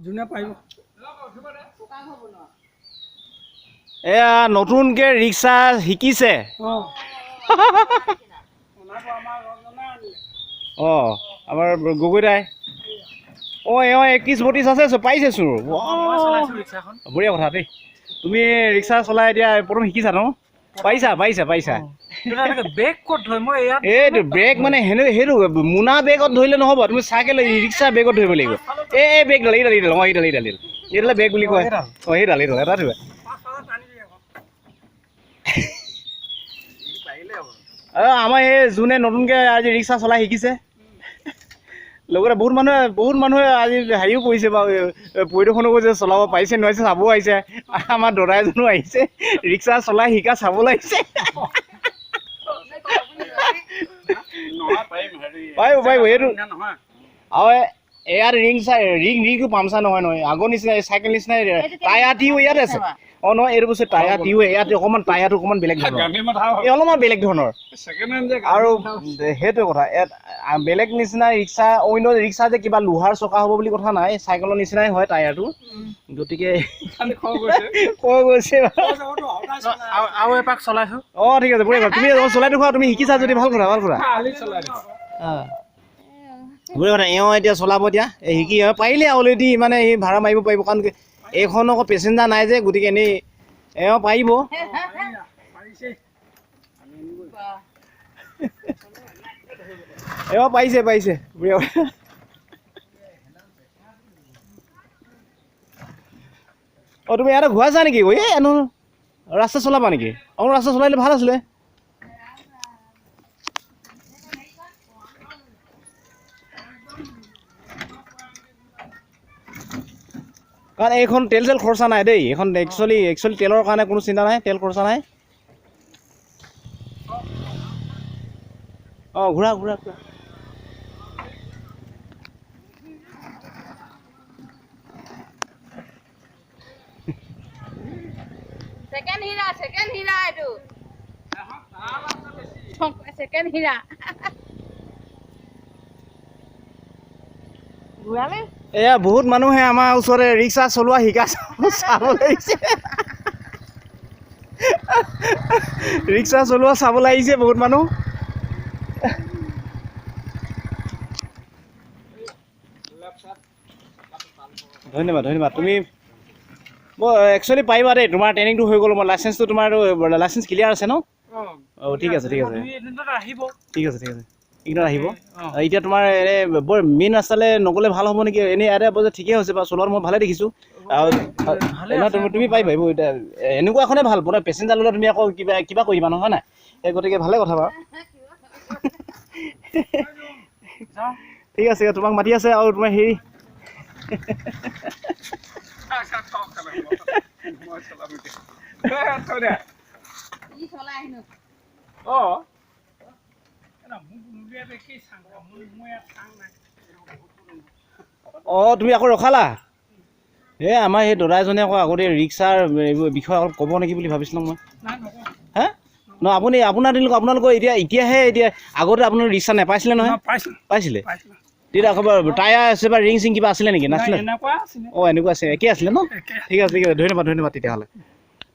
যোনে পাৰিব এয়া নতুনকে ৰিক্সা শিকিছে আমাৰ গগৈ দাই এওঁ 31-32 আছে পাইছে চোৰ বঢ়িয়া কথা দেই তুমি ৰিক্সা চলাই এতিয়া প্ৰথম শিকিছা ন পাইছা বেগ ক'ত ধৰে মই ইয়াত এইটো ব্ৰেক মানে সেইটো মোনা বেগত ধৰিলে নহ'ব তুমি চাইকেল ৰিক্সা বেগত ধৰিব লাগিব এই বেগডাল এইডাল বেগ বুলি কয় সেইডাল এটা ধৰিবা আমাৰ এই যোনে নতুনকৈ আজি ৰিক্সা চলাই শিকিছে লগতে বহুত মানুহে আজি হেৰিও কৰিছে বাৰু পৰিদৰ্শনো কৰিছে চলাব পাৰিছে নোৱাৰিছে চাবও আহিছে আমাৰ দাদা এজনো আহিছে ৰিক্সা চলাই শিকা চাবলৈ আহিছে পাৰিব এইটো আৰু ইয়াত ৰিংটো পামচাৰ নহয় আগৰ নিচিনা চাইকেল নিচিনা টায়াৰ টিও ইয়াত আছে নহয় এইটো বস্তু টায়াৰ টিও ইয়াত অকণমান টায়াৰটো অকণমান বেলেগ ধৰণৰ অলপমান বেলেগ ধৰণৰ আৰু সেইটো কথা ইয়াত বেলেগ নিচিনা ৰিক্সা অন্য ৰিক্সা যে কিবা লোহাৰ চকা হ'ব বুলি কথা নাই চাইকেলৰ নিচিনাই হয় টায়াৰটো গতিকে কৈ গৈছে আৰু এপাক চলাইছো ঠিক আছে বঢ়িয়া তুমি চলাই দেখুৱা তুমি শিকিছা যদি ভাল কথা বঢ়িয়া কথা এওঁ এতিয়া চলাব এতিয়া শিকি পাৰিলে অলৰেডি মানে সি ভাড়া মাৰিব পাৰিব কাৰণ এইখন আকৌ পেচেঞ্জাৰ নাই যে গতিকে এনেই এওঁ পাৰিব এওঁ পাৰিছে বঢ়িয়া তুমি ইয়াতে ঘূৰাইছা নেকি ৰাস্তা চলাবা নেকি ৰাস্তা চলাইলে ভাল আছিলে কাৰণ এইখন তেল খৰচা নাই দেই এইখন একচুৱেলি তেলৰ কাৰণে কোনো চিন্তা নাই তেল খৰচা নাই ঘূৰা সেকেন্ড হীৰা এয়া বহুত মানুহে আমাৰ ওচৰতে ৰিক্সা চলোৱা শিকা চাবলৈ আহিছে ৰিক্সা চলোৱা চাবলৈ আহিছে বহুত মানুহ ধন্যবাদ তুমি মই একচুৱেলি পাৰিবা দেই তোমাৰ ট্ৰেইনিংটো হৈ গ'ল মই লাইচেঞ্চটো তোমাৰ লাইচেঞ্চ ক্লিয়াৰ আছে ন ঠিক আছে এইকেইদিনত আহিব এতিয়া তোমাৰ এনে বৰ মেইন ৰাস্তালৈ নগ'লে ভাল হ'ব নেকি এনেই ইয়াতে বৰ ঠিকেই হৈছে বাৰু চলোৱাত মই ভালে দেখিছোঁ আৰু তুমি পাৰিবা এতিয়া এনেকুৱা এখনেই ভাল বোলে পেচেঞ্জাৰ ল'লে তুমি আকৌ কিবা কৰিবা নহয় নাই এই গতিকে ভালে কথা বাৰু ঠিক আছে তোমাক মাতি আছে আৰু তোমাৰ হেৰি তুমি আকৌ ৰখালা আমাৰ সেই দাদা এজনে আকৌ আগতে ৰিক্সাৰ বিষয়ে অলপ ক'ব নেকি বুলি ভাবিছিলোঁ মই হে নহয় আপোনালোকৰ এতিয়াহে আগতে আপোনালোকৰ ৰিক্সা নাপাইছিলে নহয় পাইছিলে তেতিয়া আকৌ টায়াৰ আছে বা ৰিং চিং কিবা আছিলে নেকি নাছিলে এনেকুৱা আছে একেই আছিলে ন ঠিক আছে ধন্যবাদ তেতিয়াহ'লে